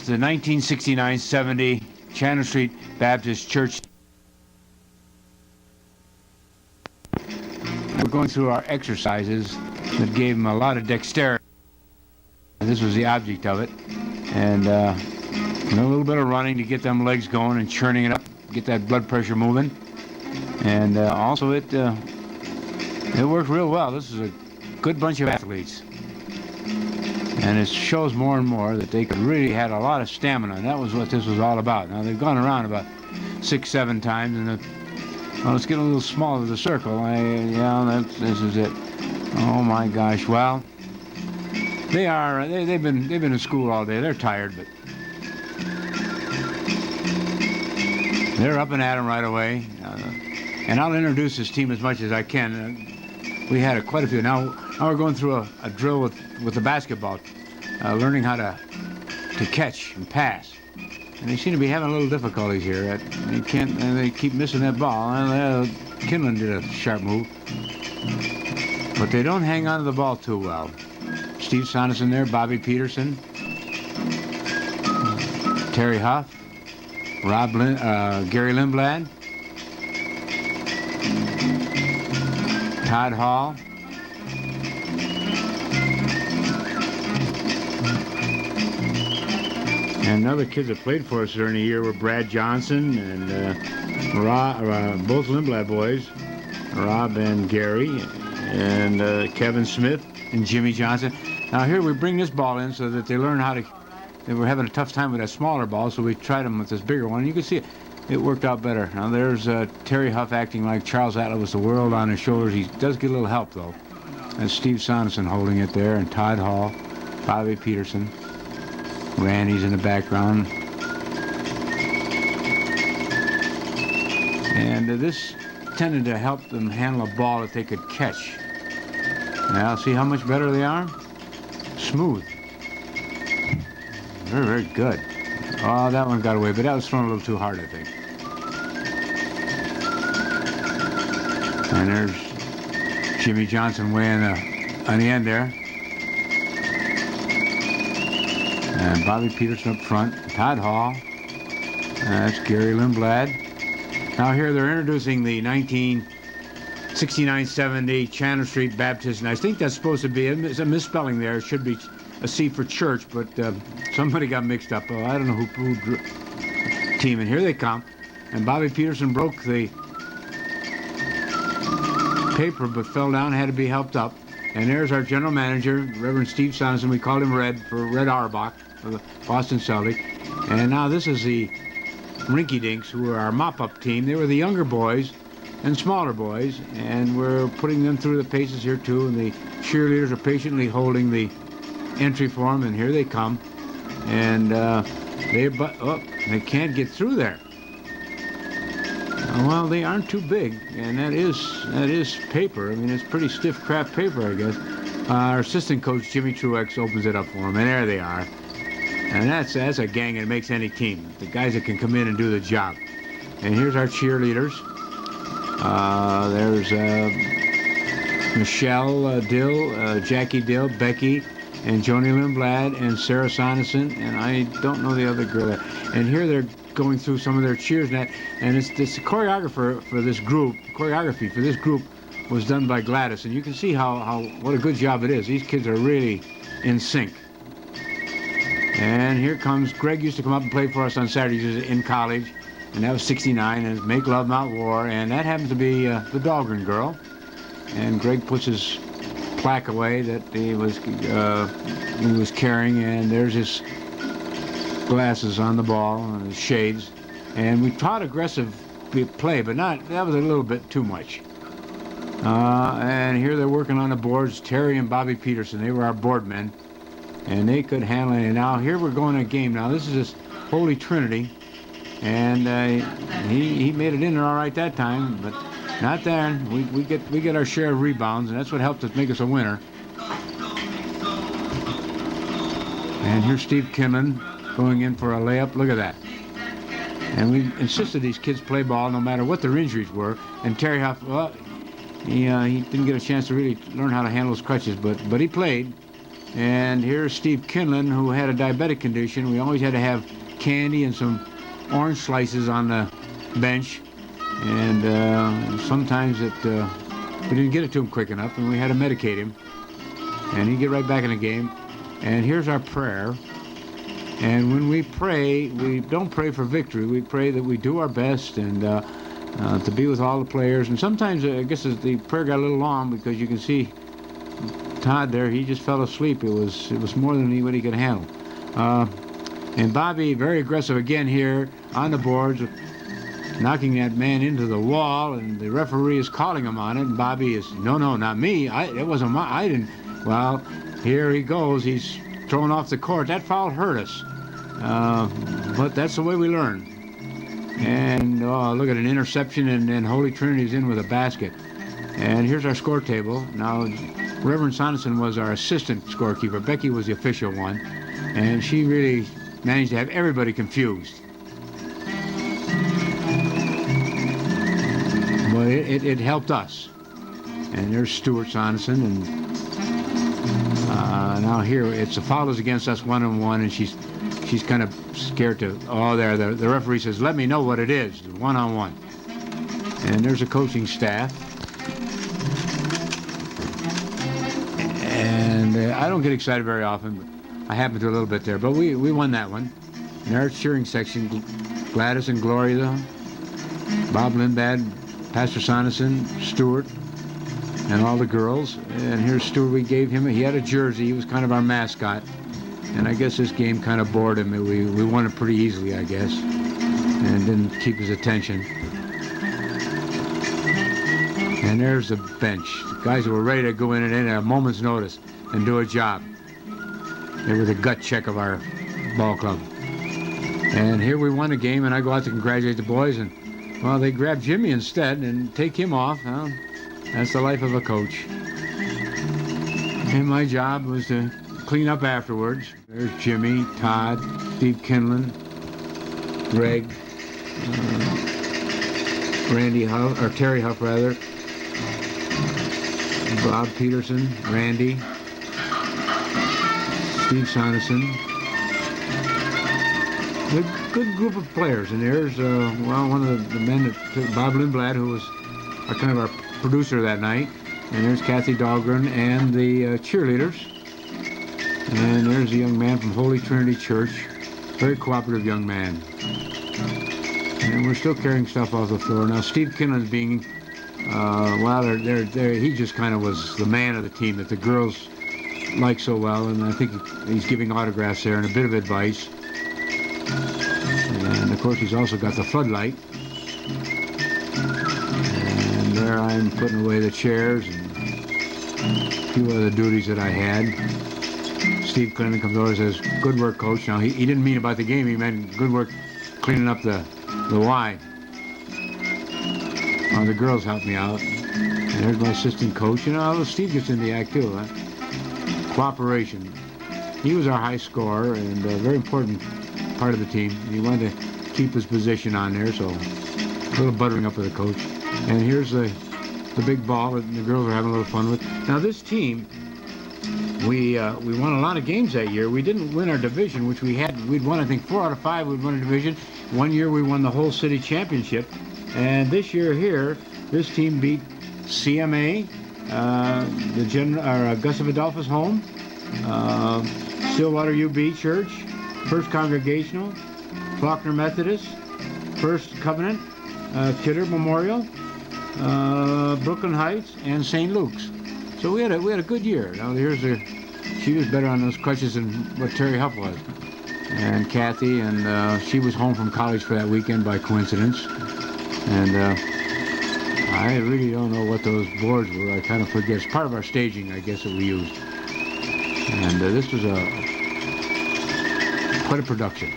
the 1969-70 Chandler St Baptist Church. We're going through our exercises that gave him a lot of dexterity. This was the object of it. And a little bit of running to get them legs going and churning it up, get that blood pressure moving. And also it worked real well. This is a good bunch of athletes. And it shows more and more that they really had a lot of stamina, and that was what this was all about. Now, they've gone around about 6-7 times, and well, it's getting a little smaller, the circle. This is it. Oh, my gosh. Well, they've been in school all day. They're tired, but they're up and at 'em right away. And I'll introduce this team as much as I can. We had quite a few. Now we're going through a drill with the basketball, learning how to catch and pass. And they seem to be having a little difficulties here. They keep missing that ball. Kinlan did a sharp move, but they don't hang on to the ball too well. Steve Sonderson there, Bobby Peterson, Terry Huff, Gary Lindblad, Todd Hall, and other kids that played for us during the year were Brad Johnson and both Lindblad boys, Rob and Gary, and Kevin Smith and Jimmy Johnson. Now here we bring this ball in so that they learn how to. They were having a tough time with that smaller ball, so we tried them with this bigger one. You can see it worked out better. Now there's Terry Huff acting like Charles Atlas was the world on his shoulders. He does get a little help though. And Steve Sonderson holding it there, and Todd Hall, Bobby Peterson, Randy's in the background. And this tended to help them handle a ball that they could catch. Now see how much better they are? Smooth. Very, very good. Oh, that one got away, but that was thrown a little too hard, I think. And there's Jimmy Johnson weighing on the end there. And Bobby Peterson up front. Todd Hall. That's Gary Lindblad. Now here they're introducing the 1969-70 Chandler St Baptist, and I think that's supposed to be a misspelling there. It should be a C for church, but somebody got mixed up. I don't know who team, and here they come. And Bobby Peterson broke the paper but fell down, had to be helped up. And there's our general manager, Reverend Steve Sonderson. We called him Red for Red Auerbach of the Boston Celtic. And now this is the Rinky Dinks, who are our mop-up team. They were the younger boys and smaller boys, and we're putting them through the paces here too, and the cheerleaders are patiently holding the entry for them, and here they come. And they can't get through there. Well, they aren't too big, and that is paper. I mean, it's pretty stiff craft paper, I guess. Our assistant coach, Jimmy Truex, opens it up for them, and there they are. And that's a gang that makes any team. The guys that can come in and do the job. And here's our cheerleaders. There's Michelle Dill, Jackie Dill, Becky, and Joni Lindblad, and Sarah Sonderson, and I don't know the other girl. And here they're going through some of their cheers, and it's the choreography for this group was done by Gladys, and you can see what a good job it is. These kids are really in sync. And here comes Greg. Used to come up and play for us on Saturdays in college, and that was '69, and Make Love Not War, and that happens to be the Dahlgren girl. And Greg puts his plaque away that he was carrying, and there's his glasses on the ball and his shades. And we taught aggressive play, but that was a little bit too much. And here they're working on the boards. Terry and Bobby Peterson, they were our board men, and they could handle it. And now here we're going a game. Now this is this Holy Trinity, and he made it in there all right that time, but not there. We get our share of rebounds, and that's what helped us make us a winner. And here's Steve Kinlan going in for a layup. Look at that. And we insisted these kids play ball no matter what their injuries were. And Terry Huff, well, he didn't get a chance to really learn how to handle his crutches, but he played. And here's Steve Kinlan, who had a diabetic condition. We always had to have candy and some orange slices on the bench. And sometimes we didn't get it to him quick enough, and we had to medicate him. And he'd get right back in the game. And here's our prayer. And when we pray, we don't pray for victory. We pray that we do our best and to be with all the players. And sometimes, I guess the prayer got a little long, because you can see Todd there, he just fell asleep. It was more than what he could handle. And Bobby, very aggressive again here on the boards, knocking that man into the wall, and the referee is calling him on it. And Bobby is, no, not me. It wasn't I didn't. Well, here he goes. He's thrown off the court. That foul hurt us. But that's the way we learn. And look at an interception, and Holy Trinity's in with a basket. And here's our score table. Now, Reverend Sonderson was our assistant scorekeeper. Becky was the official one. And she really managed to have everybody confused. But it helped us. And there's Stuart Sonderson, and now here it's a foul is against us 1-on-1, and she's kind of scared to. Oh, there the referee says, "Let me know what it is." 1-on-1, and there's a coaching staff, and I don't get excited very often, but I happen to a little bit there. But we won that one. And our cheering section: Gladys and Gloria, Bob Lindbad, Pastor Sonderson, Stuart, and all the girls. And here's Stuart. He had a jersey. He was kind of our mascot. And I guess this game kind of bored him. We won it pretty easily, I guess, and didn't keep his attention. And there's the bench. The guys who were ready to go in at a moment's notice and do a job. They were the gut check of our ball club. And here we won the game, and I go out to congratulate the boys, and, well, they grab Jimmy instead and take him off. Well, that's the life of a coach. And my job was to clean up afterwards. There's Jimmy, Todd, Steve Kinlan, Greg, Terry Huff, rather, Bob Peterson, Randy, Steve Sonderson. A good group of players. And there's one of the men that took, Bob Lindblad, who was our producer that night. And there's Kathy Dahlgren and the cheerleaders. And there's a young man from Holy Trinity Church, very cooperative young man. And we're still carrying stuff off the floor. Now, Steve Kinlan's being, he just kind of was the man of the team that the girls like so well, and I think he's giving autographs there and a bit of advice. And, of course, he's also got the floodlight. And there I'm putting away the chairs and a few other duties that I had. Steve Clinton comes over and says, "Good work, Coach." Now, he didn't mean about the game. He meant good work cleaning up the Y. Well, the girls helped me out. And there's my assistant coach. Steve gets in the act, too. Huh? Cooperation. He was our high scorer and a very important part of the team. He wanted to keep his position on there, so a little buttering up with the coach. And here's the big ball that the girls are having a little fun with. Now, this team, we won a lot of games that year. We didn't win our division, which we'd won, I think, 4 out of 5 we'd won a division. One year we won the whole city championship. And this year here, this team beat CMA, Augusta Adolphus Home, Stillwater UB Church, First Congregational, Faulkner Methodist, First Covenant, Kidder Memorial, Brooklyn Heights, and St. Luke's. So we had a good year. Now she was better on those crutches than what Terry Huff was. And Kathy, and she was home from college for that weekend by coincidence. And I really don't know what those boards were. I kind of forget. It's part of our staging, I guess, that we used. And this was quite a production.